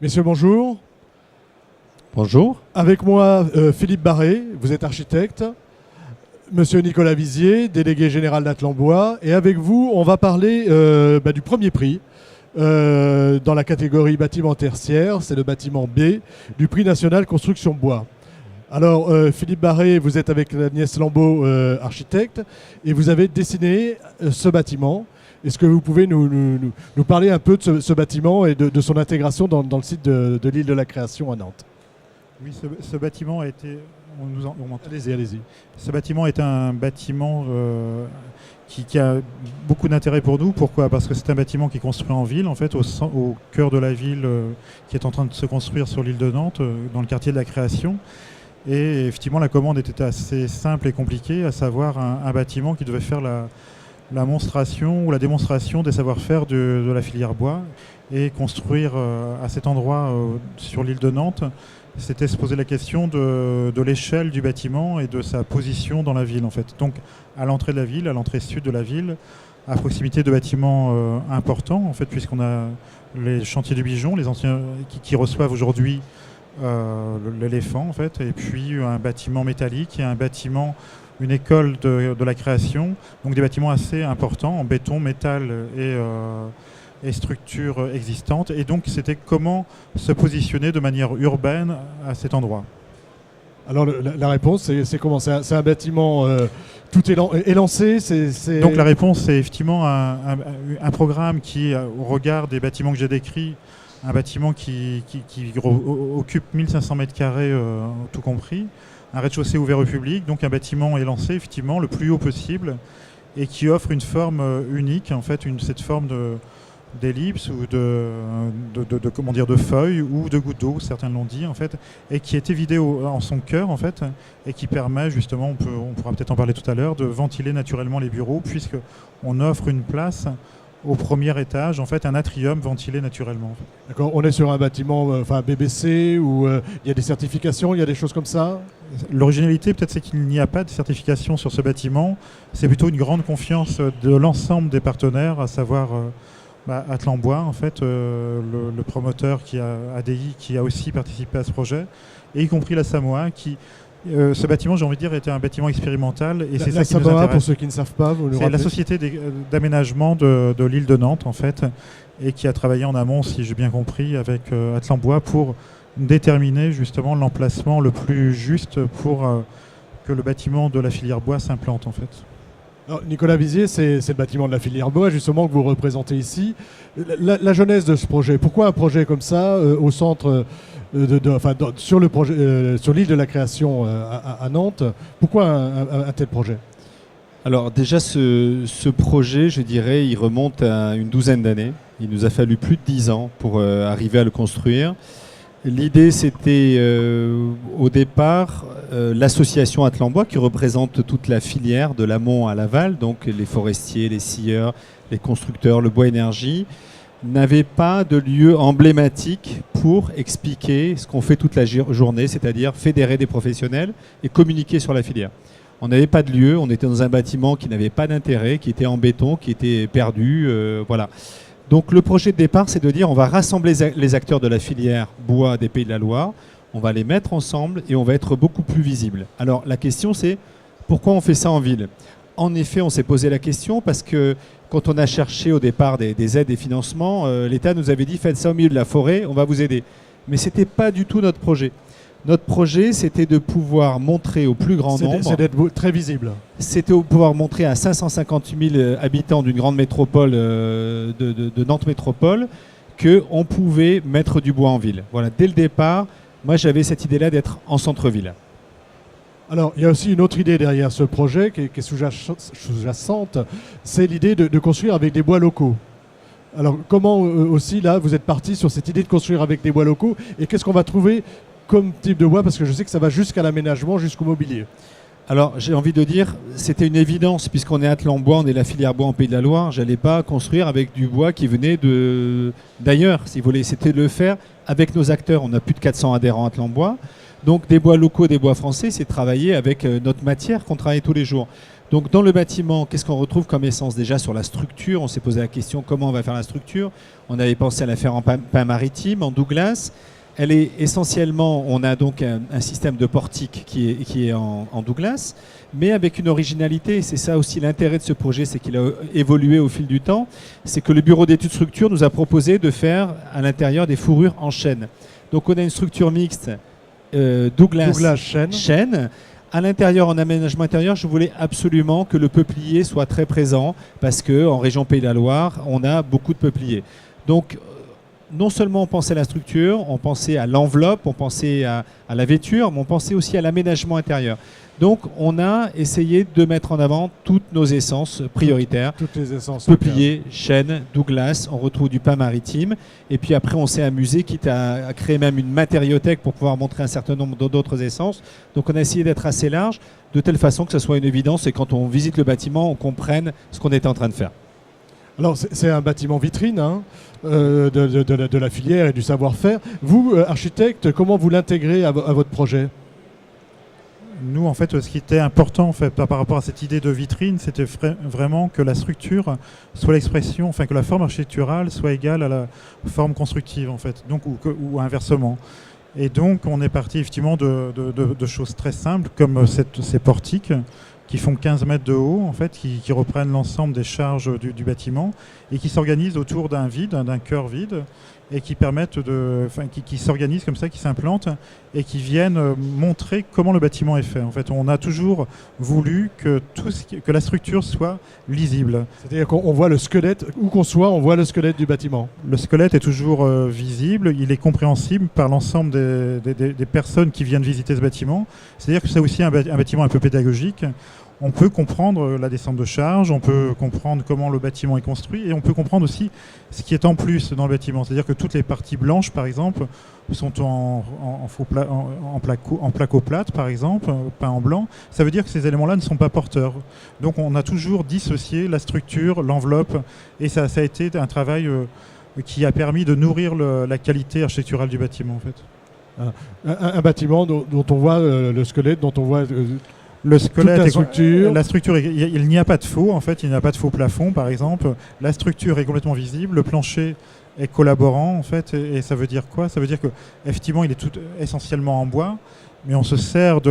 Messieurs, bonjour. Bonjour. Avec moi, Philippe Barré, vous êtes architecte. Monsieur Nicolas Vizier, délégué général d'Atlambois. Et avec vous, on va parler du premier prix dans la catégorie bâtiment tertiaire. C'est le bâtiment B du prix national construction bois. Alors, Philippe Barré, vous êtes avec Agnès Lambeau, architecte, et vous avez dessiné ce bâtiment. Est-ce que vous pouvez nous parler un peu de ce bâtiment et de son intégration dans le site de l'île de la Création à Nantes? Oui, ce bâtiment a été... Allez-y. Ce bâtiment est un bâtiment qui a beaucoup d'intérêt pour nous. Pourquoi ? Parce que c'est un bâtiment qui est construit en ville, en fait, au cœur de la ville qui est en train de se construire sur l'île de Nantes, dans le quartier de la Création. Et effectivement, la commande était assez simple et compliquée, à savoir un bâtiment qui devait faire la monstration ou la démonstration des savoir-faire de la filière bois et construire à cet endroit sur l'île de Nantes. C'était se poser la question de l'échelle du bâtiment et de sa position dans la ville, en fait. Donc à l'entrée de la ville, à l'entrée sud de la ville, à proximité de bâtiments importants, en fait, puisqu'on a les chantiers du Bijon, les anciens qui reçoivent aujourd'hui l'éléphant, en fait, et puis un bâtiment métallique et un bâtiment, une école de la création, donc des bâtiments assez importants en béton, métal et structures existantes. Et donc c'était comment se positionner de manière urbaine à cet endroit. Alors la réponse, c'est comment? C'est un bâtiment, tout est lancé Donc la réponse, c'est effectivement un programme qui, au regard des bâtiments que j'ai décrits, un bâtiment qui occupe 1500 mètres carrés, tout compris, un rez-de-chaussée ouvert au public, donc un bâtiment est lancé effectivement le plus haut possible et qui offre une forme unique, en fait, cette forme d'ellipse ou de feuille ou de goutte d'eau, certains l'ont dit, en fait, et qui est évidé en son cœur, en fait, et qui permet justement, on pourra peut-être en parler tout à l'heure, de ventiler naturellement les bureaux, puisqu'on offre une place au premier étage, en fait, un atrium ventilé naturellement. D'accord. On est sur un bâtiment BBC où il y a des certifications, il y a des choses comme ça. L'originalité, peut-être, c'est qu'il n'y a pas de certification sur ce bâtiment. C'est plutôt une grande confiance de l'ensemble des partenaires, à savoir Atlambois, en fait, le promoteur ADI, qui a aussi participé à ce projet, et y compris la Samoa, qui... ce bâtiment, j'ai envie de dire, était un bâtiment expérimental. Et c'est ça qui nous intéresse. Pour ceux qui ne savent pas, c'est la société d'aménagement de l'île de Nantes, en fait, et qui a travaillé en amont, si j'ai bien compris, avec Atlambois pour déterminer justement l'emplacement le plus juste pour que le bâtiment de la filière bois s'implante, en fait. Alors, Nicolas Vizier, c'est le bâtiment de la filière bois, justement, que vous représentez ici. La genèse de ce projet, pourquoi un projet comme ça, au centre... sur l'île de la Création à Nantes, pourquoi un tel projet? Alors déjà, ce projet, je dirais, il remonte à une douzaine d'années. Il nous a fallu plus de 10 ans pour arriver à le construire. L'idée, c'était au départ l'association Atlambois, qui représente toute la filière de l'amont à l'aval, donc les forestiers, les scieurs, les constructeurs, le bois énergie, n'avait pas de lieu emblématique pour expliquer ce qu'on fait toute la journée, c'est-à-dire fédérer des professionnels et communiquer sur la filière. On n'avait pas de lieu, on était dans un bâtiment qui n'avait pas d'intérêt, qui était en béton, qui était perdu, voilà. Donc le projet de départ, c'est de dire on va rassembler les acteurs de la filière bois des Pays de la Loire, on va les mettre ensemble et on va être beaucoup plus visible. Alors la question, c'est pourquoi on fait ça en ville? En effet, on s'est posé la question parce que quand on a cherché au départ des aides et financements, l'État nous avait dit faites ça au milieu de la forêt, on va vous aider. Mais ce n'était pas du tout notre projet. Notre projet, c'était de pouvoir montrer au plus grand nombre... C'est d'être très visible. C'était de pouvoir montrer à 550 000 habitants d'une grande métropole, de Nantes Métropole, qu'on pouvait mettre du bois en ville. Voilà, dès le départ, moi j'avais cette idée-là d'être en centre-ville. Alors, il y a aussi une autre idée derrière ce projet qui est sous-jacente, c'est l'idée de construire avec des bois locaux. Alors, comment aussi, là, vous êtes parti sur cette idée de construire avec des bois locaux et qu'est-ce qu'on va trouver comme type de bois? Parce que je sais que ça va jusqu'à l'aménagement, jusqu'au mobilier. Alors, j'ai envie de dire, c'était une évidence, puisqu'on est Atlambois, on est la filière bois en Pays de la Loire, je n'allais pas construire avec du bois qui venait d'ailleurs, si vous voulez. C'était de le faire avec nos acteurs. On a plus de 400 adhérents à Atlambois. Donc des bois locaux, des bois français, c'est travailler avec notre matière qu'on travaille tous les jours. Donc dans le bâtiment, qu'est-ce qu'on retrouve comme essence? Déjà sur la structure, on s'est posé la question comment on va faire la structure. On avait pensé à la faire en pain maritime, en Douglas. Elle est essentiellement, on a donc un système de portique qui est en Douglas, mais avec une originalité. C'est ça aussi l'intérêt de ce projet, c'est qu'il a évolué au fil du temps. C'est que le bureau d'études structure nous a proposé de faire à l'intérieur des fourrures en chêne. Donc on a une structure mixte Douglas chêne. À l'intérieur, en aménagement intérieur, je voulais absolument que le peuplier soit très présent parce qu'en région Pays de la Loire, on a beaucoup de peupliers. Donc, non seulement on pensait à la structure, on pensait à l'enveloppe, on pensait à la vêture, mais on pensait aussi à l'aménagement intérieur. Donc, on a essayé de mettre en avant toutes nos essences prioritaires. Toutes les essences. Peuplier, chêne, Douglas, on retrouve du pain maritime. Et puis après, on s'est amusé, quitte à créer même une matériothèque pour pouvoir montrer un certain nombre d'autres essences. Donc, on a essayé d'être assez large, de telle façon que ce soit une évidence et quand on visite le bâtiment, on comprenne ce qu'on était en train de faire. Alors, c'est un bâtiment vitrine hein, de la filière et du savoir-faire. Vous, architecte, comment vous l'intégrez à votre projet ? Nous, en fait, ce qui était important en fait, par rapport à cette idée de vitrine, c'était vraiment que la structure soit l'expression, enfin que la forme architecturale soit égale à la forme constructive, en fait, donc, ou inversement. Et donc, on est parti effectivement de choses très simples, comme ces portiques, qui font 15 mètres de haut, en fait, qui reprennent l'ensemble des charges du bâtiment et qui s'organisent autour d'un vide, d'un cœur vide, et qui permettent qui s'organisent comme ça, qui s'implantent et qui viennent montrer comment le bâtiment est fait. En fait, on a toujours voulu que la structure soit lisible. C'est-à-dire qu'on voit le squelette, où qu'on soit, on voit le squelette du bâtiment. Le squelette est toujours visible, il est compréhensible par l'ensemble des personnes qui viennent visiter ce bâtiment. C'est-à-dire que c'est aussi un bâtiment un peu pédagogique. On peut comprendre la descente de charge, on peut comprendre comment le bâtiment est construit et on peut comprendre aussi ce qui est en plus dans le bâtiment. C'est-à-dire que toutes les parties blanches, par exemple, sont en placo-plate, par exemple, peint en blanc. Ça veut dire que ces éléments-là ne sont pas porteurs. Donc on a toujours dissocié la structure, l'enveloppe, et ça a été un travail qui a permis de nourrir la qualité architecturale du bâtiment, en fait. Un bâtiment dont on voit le squelette, dont on voit... Le squelette, la structure, il n'y a pas de faux, en fait, il n'y a pas de faux plafond, par exemple. La structure est complètement visible, le plancher est collaborant, en fait, et ça veut dire quoi? Ça veut dire que effectivement, il est essentiellement en bois, mais on se sert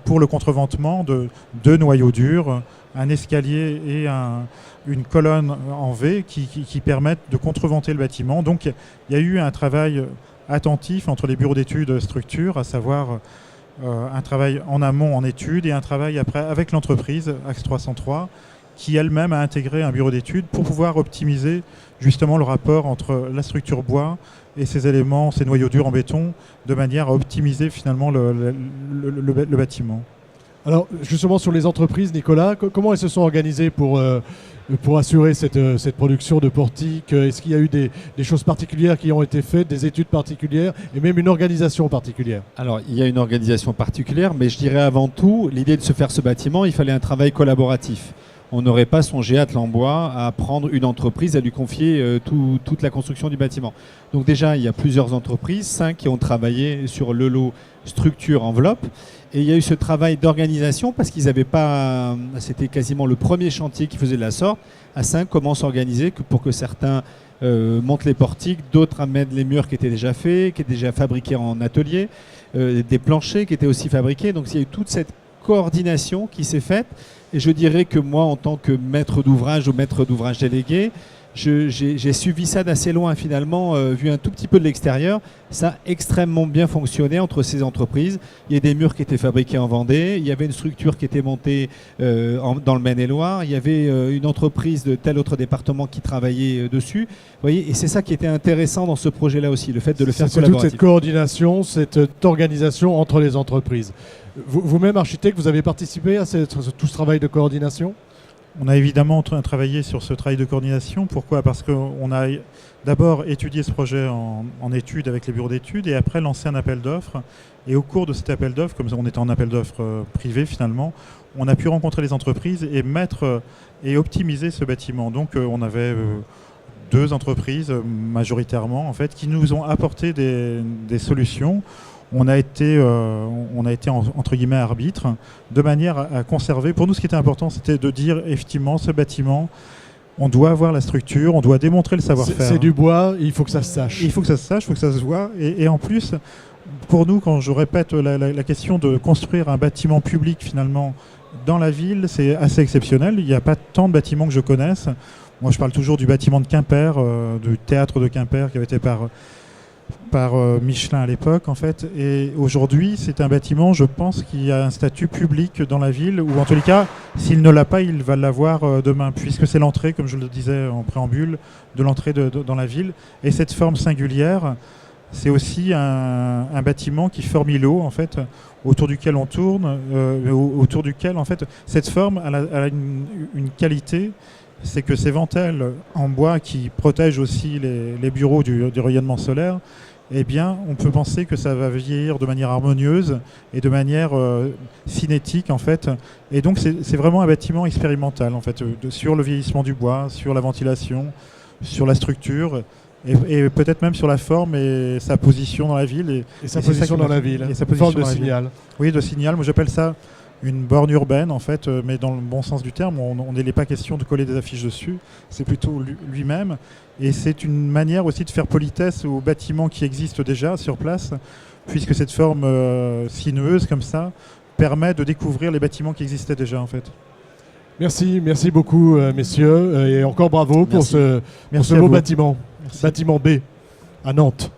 pour le contreventement de deux noyaux durs, un escalier et une colonne en V qui permettent de contreventer le bâtiment. Donc, il y a eu un travail attentif entre les bureaux d'études structure, à savoir un travail en amont en études et un travail après avec l'entreprise Axe 303 qui elle-même a intégré un bureau d'études pour pouvoir optimiser justement le rapport entre la structure bois et ces éléments, ces noyaux durs en béton, de manière à optimiser finalement le bâtiment. Alors justement sur les entreprises, Nicolas, comment elles se sont organisées pour assurer cette production de portiques? Est-ce qu'il y a eu des choses particulières qui ont été faites, des études particulières et même une organisation particulière? Alors il y a une organisation particulière, mais je dirais avant tout, l'idée de se faire ce bâtiment, il fallait un travail collaboratif. On n'aurait pas songé à Atlambois à prendre une entreprise, à lui confier toute la construction du bâtiment. Donc déjà, il y a plusieurs entreprises, 5 qui ont travaillé sur le lot structure enveloppe. Et il y a eu ce travail d'organisation parce qu'ils n'avaient pas... C'était quasiment le premier chantier qui faisait de la sorte. À 5, comment s'organiser pour que certains montent les portiques, d'autres amènent les murs qui étaient déjà faits, qui étaient déjà fabriqués en atelier, des planchers qui étaient aussi fabriqués. Donc il y a eu toute cette coordination qui s'est faite. Et je dirais que moi, en tant que maître d'ouvrage ou maître d'ouvrage délégué, j'ai suivi ça d'assez loin finalement, vu un tout petit peu de l'extérieur. Ça a extrêmement bien fonctionné entre ces entreprises. Il y a des murs qui étaient fabriqués en Vendée, il y avait une structure qui était montée dans le Maine-et-Loire, il y avait une entreprise de tel autre département qui travaillait dessus. Vous voyez, et c'est ça qui était intéressant dans ce projet-là aussi, le fait de le faire collaboratif. Toute cette coordination, cette organisation entre les entreprises. Vous-même, architecte, vous avez participé à tout ce travail de coordination ? On a évidemment travaillé sur ce travail de coordination. Pourquoi? Parce qu'on a d'abord étudié ce projet en études avec les bureaux d'études et après lancé un appel d'offres. Et au cours de cet appel d'offres, comme on était en appel d'offres privé finalement, on a pu rencontrer les entreprises et mettre et optimiser ce bâtiment. Donc on avait 2 entreprises majoritairement en fait qui nous ont apporté des solutions. on a été entre guillemets arbitre, de manière à conserver. Pour nous, ce qui était important, c'était de dire effectivement, ce bâtiment, on doit avoir la structure, on doit démontrer le savoir-faire. C'est du bois, il faut que ça se sache. Il faut que ça se sache, il faut que ça se voit. Et en plus, pour nous, quand je répète la question de construire un bâtiment public finalement dans la ville, c'est assez exceptionnel. Il n'y a pas tant de bâtiments que je connaisse. Moi, je parle toujours du bâtiment de Quimper, du théâtre de Quimper qui avait été par Michelin à l'époque, en fait. Et aujourd'hui, c'est un bâtiment, je pense, qui a un statut public dans la ville, ou en tous les cas, s'il ne l'a pas, il va l'avoir demain, puisque c'est l'entrée, comme je le disais en préambule, de l'entrée dans la ville. Et cette forme singulière, c'est aussi un bâtiment qui forme îlot, en fait, autour duquel on tourne, autour duquel, en fait, cette forme a une qualité, c'est que ces ventelles en bois qui protègent aussi les bureaux du rayonnement solaire, eh bien, on peut penser que ça va vieillir de manière harmonieuse et de manière cinétique, en fait. Et donc, c'est vraiment un bâtiment expérimental, en fait, sur le vieillissement du bois, sur la ventilation, sur la structure, et peut-être même sur la forme et sa position dans la ville. Et sa position dans la ville, et sa une forme position de dans la ville. signal. Oui, de signal. Moi, j'appelle ça une borne urbaine, en fait, mais dans le bon sens du terme. On n'est pas question de coller des affiches dessus, c'est plutôt lui-même. Et c'est une manière aussi de faire politesse aux bâtiments qui existent déjà sur place, puisque cette forme sinueuse, comme ça, permet de découvrir les bâtiments qui existaient déjà, en fait. Merci beaucoup, messieurs, et encore bravo pour ce beau bâtiment. Merci. Bâtiment B, à Nantes.